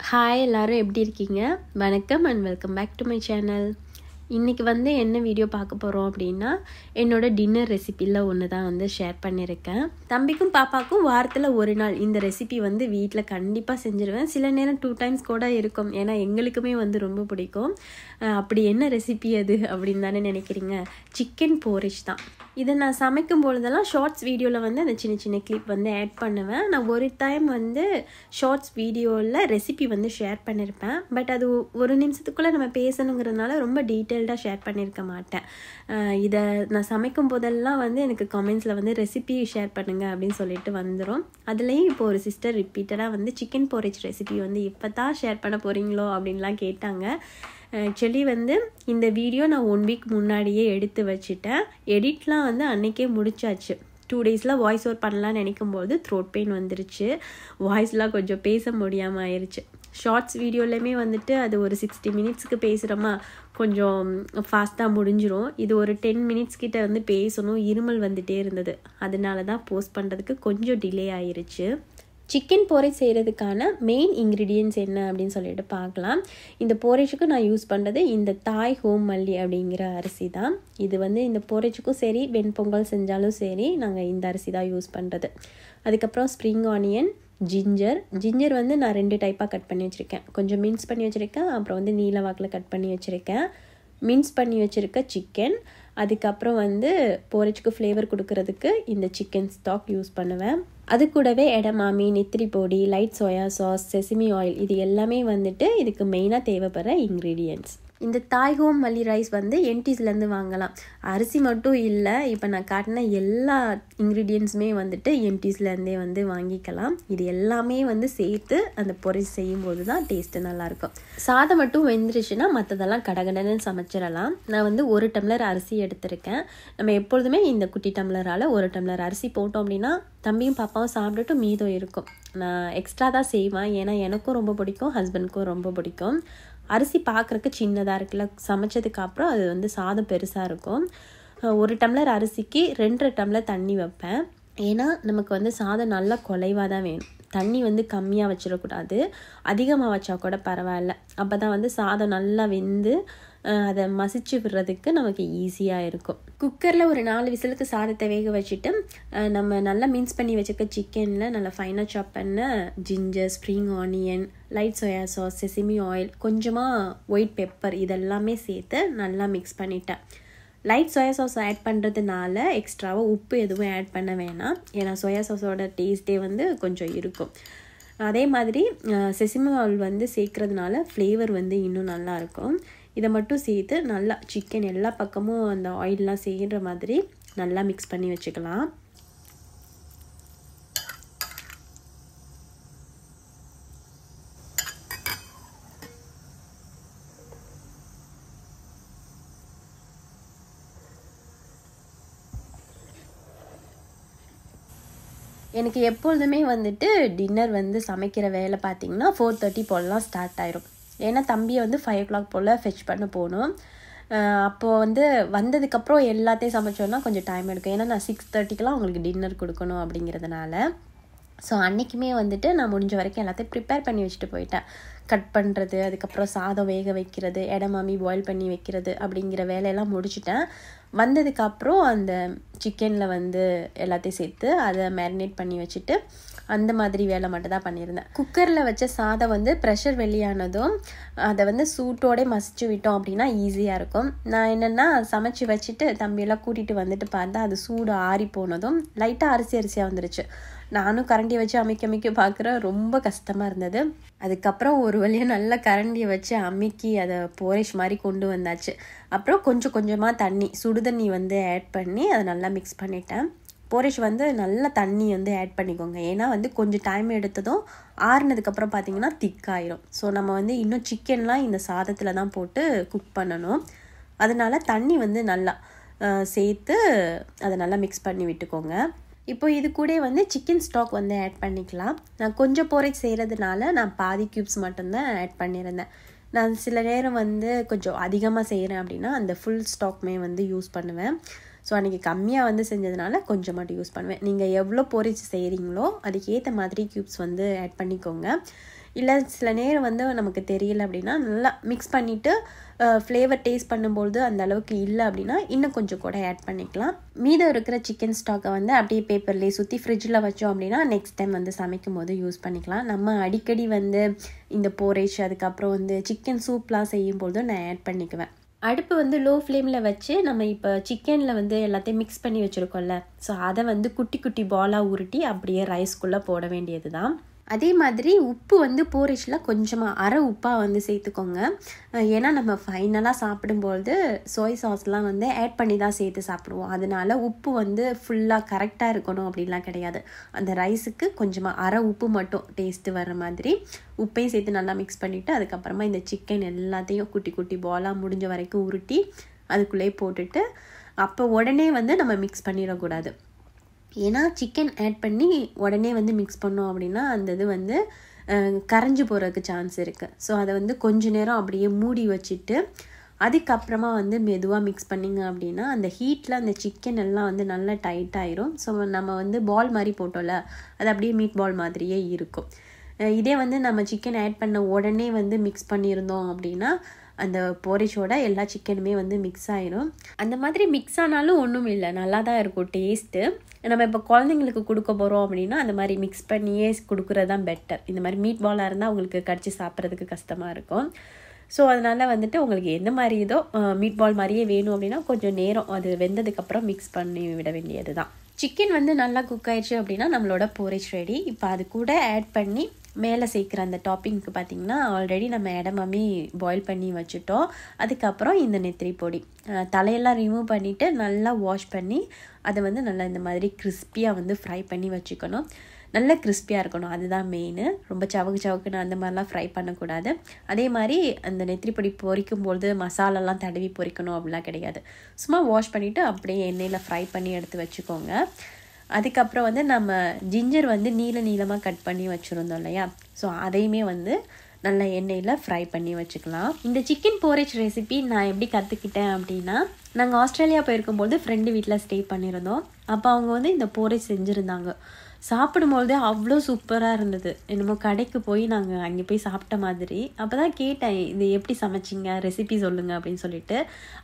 Hi எல்லாரும் எப்படி இருக்கீங்க? வணக்கம் and welcome back to my channel. இன்றைக்கி என்ன வீடியோ பார்க்க போகிறோம் அப்படின்னா, என்னோடய டின்னர் ரெசிப்பியில் ஒன்று தான் ஷேர் பண்ணியிருக்கேன். தம்பிக்கும் பாப்பாவுக்கும் வாரத்தில் ஒரு நாள் இந்த ரெசிபி வீட்டில் கண்டிப்பாக செஞ்சுருவேன். சில நேரம் 2 டைம்ஸ் கூட இருக்கும். ஏன்னா எங்களுக்குமே ரொம்ப பிடிக்கும். அப்படி என்ன ரெசிபி அது அப்படின்னு தானே நினைக்கிறீங்க? சிக்கன் போரிஷ் தான். இதை நான் சமைக்கும் பொழுதெல்லாம் ஷார்ட்ஸ் வீடியோவில் அந்த சின்ன சின்ன கிளிப் ஆட் பண்ணுவேன். நான் ஒரு டைம் ஷார்ட்ஸ் வீடியோவில் ரெசிபி ஷேர் பண்ணியிருப்பேன். பட் அது ஒரு நிமிஷத்துக்குள்ளே நம்ம பேசணுங்கிறதுனால ரொம்ப டீட்டெயில்டாக ஷேர் பண்ணியிருக்க மாட்டேன். இதை நான் சமைக்கும் போதெல்லாம் எனக்கு கமெண்ட்ஸில் ரெசிபி ஷேர் பண்ணுங்கள் அப்படின்னு சொல்லிட்டு வந்துடும். அதுலேயும் இப்போ ஒரு சிஸ்டர் ரிப்பீட்டடாக சிக்கன் போரிச் ரெசிபி இப்போ தான் ஷேர் பண்ண போகிறீங்களோ அப்படின்லாம் கேட்டாங்க. ஆக்சுவலி இந்த வீடியோ நான் 1 வீக் முன்னாடியே எடுத்து வச்சுட்டேன். எடிட்லாம் அன்றைக்கே முடிச்சாச்சு. 2 டேஸில் வாய்ஸ் ஓவர் பண்ணலான்னு நினைக்கும்போது த்ரோட் பெயின் வந்துருச்சு. வாய்ஸ்லாம் கொஞ்சம் பேச முடியாமல் ஆயிடுச்சு. ஷார்ட்ஸ் வீடியோலையுமே அது ஒரு 60 மினிட்ஸ்க்கு பேசுகிறோமா, கொஞ்சம் ஃபாஸ்ட்டாக முடிஞ்சிரும். இது ஒரு 10 மினிட்ஸ் கிட்ட பேசணும். இருமல் வந்துகிட்டே இருந்தது. அதனால தான் போஸ்ட் பண்ணுறதுக்கு கொஞ்சம் டிலே ஆயிருச்சு. சிக்கன் போரிஷ் செய்கிறதுக்கான மெயின் இன்க்ரீடியன்ட்ஸ் என்ன அப்படின்னு சொல்லிட்டு பார்க்கலாம். இந்த போரிஷுக்கு நான் யூஸ் பண்ணுறது இந்த தாய் ஹோம் மல்லி அப்படிங்கிற அரிசி தான். இது இந்த போரிஷுக்கும் சரி, வெண்பொங்கல் செஞ்சாலும் சரி, நாங்கள் இந்த அரிசி தான் யூஸ் பண்ணுறது. அதுக்கப்புறம் ஸ்ப்ரிங் ஆனியன், ஜிஞ்சர் நான் 2 டைப்பாக கட் பண்ணி வச்சுருக்கேன். கொஞ்சம் மின்ஸ் பண்ணி வச்சுருக்கேன், அப்புறம் நீல வாக்கில் கட் பண்ணி வச்சுருக்கேன். மின்ஸ் பண்ணி வச்சுருக்க சிக்கன், அதுக்கப்புறம் போரிச்சுக்கு ஃப்ளேவர் கொடுக்கறதுக்கு இந்த சிக்கன் ஸ்டாக் யூஸ் பண்ணுவேன். அது கூடவே எடமாமி, நித்திரி பொடி, light soya sauce, sesame oil, இது எல்லாமே இதுக்கு மெயினாக தேவைப்படுற இன்க்ரீடியன்ட்ஸ். இந்த தாய் ஹோம் மல்லி ரைஸ் என்டிஸ்லேருந்து வாங்கலாம். அரிசி மட்டும் இல்லை, இப்போ நான் காட்டின எல்லா இன்க்ரீடியன்ஸுமே என்டிஸ்லேருந்தே வாங்கிக்கலாம். இது எல்லாமே சேர்த்து அந்த பொரிச்சு செய்யும்போது தான் டேஸ்ட்டு நல்லாயிருக்கும். சாதம் மட்டும் வெந்துருச்சுன்னா மற்றதெல்லாம் கடகடன்னு சமைச்சிடலாம். நான் 1 டம்ளர் அரிசி எடுத்திருக்கேன். நம்ம எப்பொழுதுமே இந்த குட்டி டம்ளரால் 1 டம்ளர் அரிசி போட்டோம் அப்படின்னா தம்பியும் பாப்பாவும் சாப்பிட்டுட்டு மீதம் இருக்கும். நான் எக்ஸ்ட்ரா தான் செய்வேன். ஏன்னா எனக்கும் ரொம்ப பிடிக்கும், ஹஸ்பண்டுக்கும் ரொம்ப பிடிக்கும். அரிசி பார்க்குறக்கு சின்னதாக இருக்குல்ல, சமைச்சதுக்கப்புறம் அது சாதம் பெருசாக இருக்கும். 1 டம்ளர் அரிசிக்கு 2 டம்ளர் தண்ணி வைப்பேன். ஏன்னா நமக்கு சாதம் நல்லா குலைவாக தான் வேணும். தண்ணி கம்மியாக வச்சிடக்கூடாது, அதிகமாக வச்சா கூட பரவாயில்ல. அப்போ தான் சாதம் நல்லா வெந்து அதை மசிச்சு விடுறதுக்கு நமக்கு ஈஸியாக இருக்கும். குக்கரில் ஒரு 4 விசிலுக்கு சாதத்தை வேக வச்சுட்டு நம்ம நல்லா மின்ஸ் பண்ணி வச்சுருக்க சிக்கனில் நல்லா ஃபைனாக சாப் பண்ண ginger, spring onion, light soya sauce, sesame oil, கொஞ்சமாக ஒயிட் பெப்பர், இதெல்லாமே சேர்த்து நல்லா மிக்ஸ் பண்ணிட்டேன். லைட் சோயா சாஸ் ஆட் பண்ணுறதுனால எக்ஸ்ட்ராவாக உப்பு எதுவும் ஆட் பண்ண வேணாம். ஏன்னா சோயா சாஸோட டேஸ்ட்டே கொஞ்சம் இருக்கும். அதே மாதிரி செசமி ஆயில் சேர்க்குறதுனால ஃப்ளேவர் இன்னும் நல்லாயிருக்கும். இதை மட்டும் சேர்த்து நல்லா சிக்கன் எல்லா பக்கமும் அந்த ஆயிலெலாம் சேர்கிற மாதிரி நல்லா மிக்ஸ் பண்ணி வச்சுக்கலாம். எனக்கு எப்பொழுதுமே டின்னர் சமைக்கிற வேலை பார்த்திங்கன்னா 4:30 போலலாம் ஸ்டார்ட் ஆயிரும். ஏன்னா தம்பியை 5 o'clock போல் ஃபெச் பண்ண போகணும். அப்போது வந்ததுக்கப்புறம் எல்லாத்தையும் சமைச்சோன்னா கொஞ்சம் டைம் எடுக்கும். ஏன்னா நான் 6:30க்கெலாம் அவங்களுக்கு டின்னர் கொடுக்கணும் அப்படிங்கிறதுனால. ஸோ அன்றைக்குமே நான் முடிஞ்ச வரைக்கும் எல்லாத்தையும் ப்ரிப்பேர் பண்ணி வச்சுட்டு போயிட்டேன். கட் பண்ணுறது, அதுக்கப்புறம் சாதம் வேக வைக்கிறது, எடமாமி பாயில் பண்ணி வைக்கிறது அப்படிங்கிற வேலையெல்லாம் முடிச்சுட்டேன். வந்ததுக்கப்புறம் அந்த சிக்கனில் எல்லாத்தையும் சேர்த்து அதை மேரினேட் பண்ணி வச்சுட்டு அந்த மாதிரி வேலை மட்டும் தான் பண்ணியிருந்தேன். குக்கரில் வச்ச சாதம் ப்ரெஷர் வெளியானதும் அதை சூட்டோடே மசிச்சு விட்டோம் அப்படின்னா ஈஸியாக இருக்கும். நான் என்னென்னா சமைச்சு வச்சுட்டு தம்பியெல்லாம் கூட்டிகிட்டு வந்துட்டு பார்த்தா அது சூடு ஆறி போனதும் லைட்டாக அரிசியாக வந்துருச்சு. நானும் கரண்டியை வச்சு அமைக்க பார்க்குறேன், ரொம்ப கஷ்டமாக இருந்தது. அதுக்கப்புறம் ஒரு வழியாக நல்லா கரண்டியை வச்சு அமுக்கி அதை போரிஷ் மாதிரி கொண்டு வந்தாச்சு. அப்புறம் கொஞ்சம் கொஞ்சமாக தண்ணி, சுடுதண்ணி ஆட் பண்ணி அதை நல்லா மிக்ஸ் பண்ணிட்டேன். போரிஷ் நல்லா தண்ணி ஆட் பண்ணிக்கோங்க. ஏன்னா கொஞ்சம் டைம் எடுத்ததும் ஆறுனதுக்கப்புறம் பார்த்திங்கன்னா திக்காயிரும். ஸோ நம்ம இன்னும் சிக்கன்லாம் இந்த சாதத்தில் தான் போட்டு குக் பண்ணணும். அதனால தண்ணி நல்லா சேர்த்து அதை நல்லா மிக்ஸ் பண்ணி விட்டுக்கோங்க. இப்போ இது கூட சிக்கன் ஸ்டாக் ஆட் பண்ணிக்கலாம். நான் கொஞ்சம் போரிஷ் செய்கிறதுனால நான் பாதி க்யூப்ஸ் மட்டும்தான் ஆட் பண்ணியிருந்தேன். நான் சில நேரம் கொஞ்சம் அதிகமாக செய்கிறேன் அப்படின்னா அந்த ஃபுல் ஸ்டாக்மே யூஸ் பண்ணுவேன். ஸோ அன்றைக்கி கம்மியாக செஞ்சதுனால கொஞ்சம் மட்டும் யூஸ் பண்ணுவேன். நீங்கள் எவ்வளோ பொரிச்சு செய்கிறீங்களோ அதுக்கேற்ற மாதிரி க்யூப்ஸ் ஆட் பண்ணிக்கோங்க. இல்லை சில நேரம் வந்து நமக்கு தெரியல அப்படின்னா நல்லா மிக்ஸ் பண்ணிவிட்டு ஃப்ளேவர் டேஸ்ட் பண்ணும்போது அந்த அளவுக்கு இல்லை அப்படின்னா இன்னும் கொஞ்சம் கூட ஆட் பண்ணிக்கலாம். மீதம் இருக்கிற சிக்கன் ஸ்டாக்கை வந்து அப்படியே பேப்பர்லேயே சுற்றி ஃப்ரிட்ஜில் வச்சோம் அப்படின்னா நெக்ஸ்ட் டைம் வந்து சமைக்கும் போது யூஸ் பண்ணிக்கலாம். நம்ம அடிக்கடி வந்து இந்த போரேஜ் அதுக்கப்புறம் வந்து சிக்கன் சூப்லாம் செய்யும்போது நான் ஆட் பண்ணிக்குவேன். அடுப்பு வந்து லோ ஃப்ளேமில் வச்சு நம்ம இப்போ சிக்கனில் வந்து எல்லாத்தையும் மிக்ஸ் பண்ணி வச்சுருக்கோம்ல, ஸோ அதை வந்து குட்டி குட்டி பாலாக உருட்டி அப்படியே ரைஸ்குள்ளே போட வேண்டியது தான். அதே மாதிரி உப்பு வந்து போரிச்சில் கொஞ்சமாக அரை உப்பாக வந்து சேர்த்துக்கோங்க. ஏன்னா நம்ம ஃபைனலாக சாப்பிடும்போது சோய் சாஸ்லாம் வந்து ஆட் பண்ணி தான் சேர்த்து சாப்பிடுவோம். அதனால உப்பு வந்து ஃபுல்லாக கரெக்டாக இருக்கணும் அப்படின்லாம் கிடையாது. அந்த ரைஸுக்கு கொஞ்சமாக அரை உப்பு மட்டும் டேஸ்ட்டு வர மாதிரி உப்பையும் சேர்த்து நல்லா மிக்ஸ் பண்ணிவிட்டு அதுக்கப்புறமா இந்த சிக்கன் எல்லாத்தையும் குட்டி குட்டி பாலாக முடிஞ்ச வரைக்கும் உருட்டி அதுக்குள்ளேயே போட்டுட்டு அப்போ உடனே வந்து நம்ம மிக்ஸ் பண்ணிடக்கூடாது. ஏன்னா சிக்கன் ஆட் பண்ணி உடனே வந்து மிக்ஸ் பண்ணோம் அப்படின்னா அந்த இது வந்து கரைஞ்சி போகிறதுக்கு சான்ஸ் இருக்குது. ஸோ அதை வந்து கொஞ்ச நேரம் அப்படியே மூடி வச்சுட்டு அதுக்கப்புறமா வந்து மெதுவாக மிக்ஸ் பண்ணிங்க அப்படின்னா அந்த ஹீட்டில் அந்த சிக்கன் எல்லாம் வந்து நல்லா டைட் ஆயிரும். ஸோ நம்ம வந்து பால் மாதிரி போட்டோம்ல, அது அப்படியே மீட் பால் மாதிரியே இருக்கும். இதே வந்து நம்ம சிக்கன் ஆட் பண்ண உடனே வந்து மிக்ஸ் பண்ணியிருந்தோம் அப்படின்னா அந்த போரிச்சோட எல்லா சிக்கனுமே வந்து மிக்ஸ் ஆயிரும். அந்த மாதிரி மிக்ஸ் ஆனாலும் ஒன்றும் இல்லை, நல்லா தான் இருக்கும் டேஸ்ட்டு. நம்ம இப்போ குழந்தைங்களுக்கு கொடுக்க போகிறோம் அப்படின்னா அந்த மாதிரி மிக்ஸ் பண்ணியே கொடுக்குறது தான் பெட்டர். இந்த மாதிரி மீட் பாலாக இருந்தால் அவங்களுக்கு கடிச்சு சாப்பிட்றதுக்கு கஷ்டமாக இருக்கும். ஸோ அதனால் வந்துட்டு உங்களுக்கு எந்த மாதிரி இதோ மீட் பால் மாதிரியே வேணும் அப்படின்னா கொஞ்சம் நேரம் அது வெந்ததுக்கப்புறம் மிக்ஸ் பண்ணி விட வேண்டியது தான். சிக்கன் வந்து நல்லா குக் ஆயிடுச்சு அப்படின்னா நம்மளோட போரேஜ் ரெடி. இப்போ அது கூட ஆட் பண்ணி மேலே சேர்க்குற அந்த டாப்பிங்க்கு பார்த்திங்கன்னா ஆல்ரெடி நம்ம இடமாமே பாயில் பண்ணி வச்சுட்டோம். அதுக்கப்புறம் இந்த நெத்திரி பொடி தலையெல்லாம் ரிமூவ் பண்ணிவிட்டு நல்லா வாஷ் பண்ணி அதை வந்து நல்லா இந்த மாதிரி கிறிஸ்பியாக வந்து ஃப்ரை பண்ணி வச்சுக்கணும். நல்ல கிறிஸ்பியாக இருக்கணும், அதுதான் மெயின். ரொம்ப சவுக்குன்னு அந்த மாதிரிலாம் ஃப்ரை பண்ணக்கூடாது. அதே மாதிரி அந்த நெத்திரி பொடி பொரிக்கும்போது மசாலாலாம் தடவி பொரிக்கணும் அப்படிலாம் கிடையாது. சும்மா வாஷ் பண்ணிவிட்டு அப்படியே எண்ணெயில் ஃப்ரை பண்ணி எடுத்து வச்சுக்கோங்க. அதுக்கப்புறம் வந்து நம்ம ஜிஞ்சர் வந்து நீளமாக கட் பண்ணி வச்சுருந்தோம் இல்லையா, ஸோ அதையுமே வந்து நல்ல எண்ணெயில் ஃப்ரை பண்ணி வச்சுக்கலாம். இந்த சிக்கன் போரேஜ் ரெசிபி நான் எப்படி கற்றுக்கிட்டேன் அப்படின்னா, நாங்கள் ஆஸ்திரேலியா போயிருக்கும்போது ஃப்ரெண்டு வீட்டில் ஸ்டே பண்ணியிருந்தோம். அப்போ அவங்க வந்து இந்த போரேஜ் செஞ்சுருந்தாங்க. சாப்பிடும்போதே அவ்வளோ சூப்பராக இருந்தது. என்னமோ கடைக்கு போய் நாங்கள் அங்கே போய் சாப்பிட்ட மாதிரி. அப்போ தான் கேட்டேன், இது எப்படி சமைச்சிங்க, ரெசிபி சொல்லுங்கள் அப்படின்னு சொல்லிட்டு.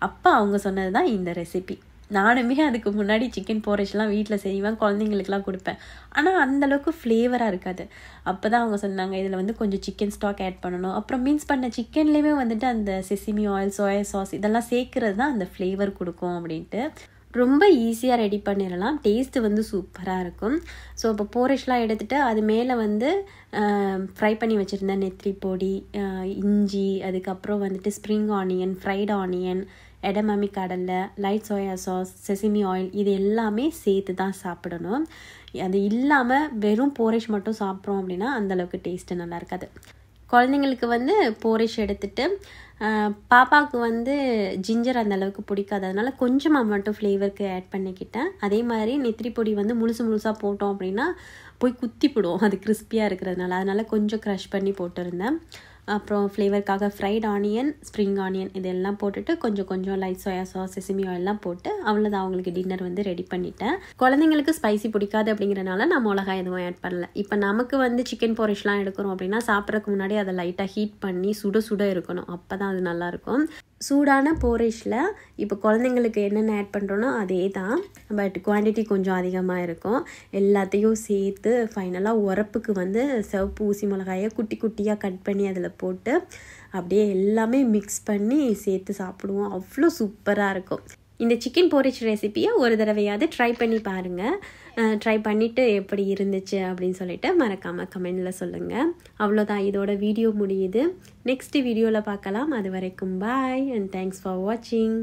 அப்போ அவங்க சொன்னது தான் இந்த ரெசிபி. நானுமே அதுக்கு முன்னாடி சிக்கன் போரேஜ்லாம் வீட்டில் செய்வேன், குழந்தைங்களுக்குலாம் கொடுப்பேன். ஆனால் அந்தளவுக்கு ஃப்ளேவராக இருக்காது. அப்போ தான் அவங்க சொன்னாங்க இதில் வந்து கொஞ்சம் சிக்கன் ஸ்டாக் ஆட் பண்ணணும். அப்புறம் மீன்ஸ் பண்ண சிக்கன்லேயுமே வந்துட்டு அந்த செசிமி ஆயில், சோயா சாஸ் இதெல்லாம் சேர்க்குறது தான் அந்த ஃப்ளேவர் கொடுக்கும் அப்படின்ட்டு. ரொம்ப ஈஸியாக ரெடி பண்ணிடலாம். டேஸ்ட்டு வந்து சூப்பராக இருக்கும். ஸோ இப்போ போரேஜ்லாம் எடுத்துகிட்டு அது மேலே வந்து ஃப்ரை பண்ணி வச்சுருந்தேன் நெத்திரி பொடி, இஞ்சி, அதுக்கப்புறம் வந்துட்டு ஸ்ப்ரிங் ஆனியன், ஃப்ரைட் ஆனியன், எடமாமி கடலை, light soya sauce, sesame oil இது எல்லாமே சேர்த்து தான் சாப்பிடணும். அது இல்லாமல் வெறும் போரேஜ் மட்டும் சாப்பிட்றோம் அப்படின்னா அந்தளவுக்கு டேஸ்ட்டு நல்லா இருக்காது. குழந்தைங்களுக்கு வந்து போரேஜ் எடுத்துகிட்டு பாப்பாவுக்கு வந்து ஜிஞ்சர் அந்தளவுக்கு பிடிக்காது, அதனால கொஞ்சமாக மட்டும் ஃப்ளேவருக்கு ஆட் பண்ணிக்கிட்டேன். அதே மாதிரி நெத்திரி பொடி வந்து முழுசாக போட்டோம் அப்படின்னா போய் குத்திப்பிடும் அது கிறிஸ்பியாக இருக்கிறதுனால, அதனால் கொஞ்சம் க்ரஷ் பண்ணி போட்டிருந்தேன். அப்புறம் ஃப்ளேவருக்காக ஃப்ரைட் ஆனியன், ஸ்ப்ரிங் ஆனியன் இதெல்லாம் போட்டுட்டு கொஞ்சம் லைட் சோயா சாஸ், செசிமி ஆயிலெலாம் போட்டு அவ்வளோதான் அவங்களுக்கு டின்னர் வந்து ரெடி பண்ணிட்டேன். குழந்தைங்களுக்கு ஸ்பைசி பிடிக்காது அப்படிங்கிறனால நான் மிளகாய் எதுவும் ஆட் பண்ணல. இப்போ நமக்கு வந்து சிக்கன் போரேஜ்லாம் எடுக்கிறோம் அப்படின்னா சாப்பிட்றதுக்கு முன்னாடி அதை லைட்டாக ஹீட் பண்ணி சுட இருக்கணும், அப்போ தான் அது நல்லாயிருக்கும். சூடான போரேஜில் இப்போ குழந்தைங்களுக்கு என்னென்ன ஆட் பண்ணுறோன்னா அதே தான், பட் குவான்டிட்டி கொஞ்சம் அதிகமாக இருக்கும். எல்லாத்தையும் சேர்த்து ஃபைனலாக உரப்புக்கு வந்து சிவப்பு ஊசி மிளகாயை குட்டி குட்டியாக கட் பண்ணி அதில் போட்டு அப்படியே எல்லாமே மிக்ஸ் பண்ணி சேர்த்து சாப்பிடுவோம். அவ்வளோ சூப்பராக இருக்கும். இந்த சிக்கன் போரேஜ் ரெசிபியை ஒரு தடவையாவது ட்ரை பண்ணி பாருங்கள். ட்ரை பண்ணிவிட்டு எப்படி இருந்துச்சு அப்படின்னு சொல்லிட்டு மறக்காமல் கமெண்டில் சொல்லுங்கள். அவ்வளோதான், இதோட வீடியோ முடியுது. நெக்ஸ்ட் வீடியோவில் பார்க்கலாம். அது வரைக்கும் பாய் அண்ட் தேங்க்ஸ் ஃபார் வாட்சிங்.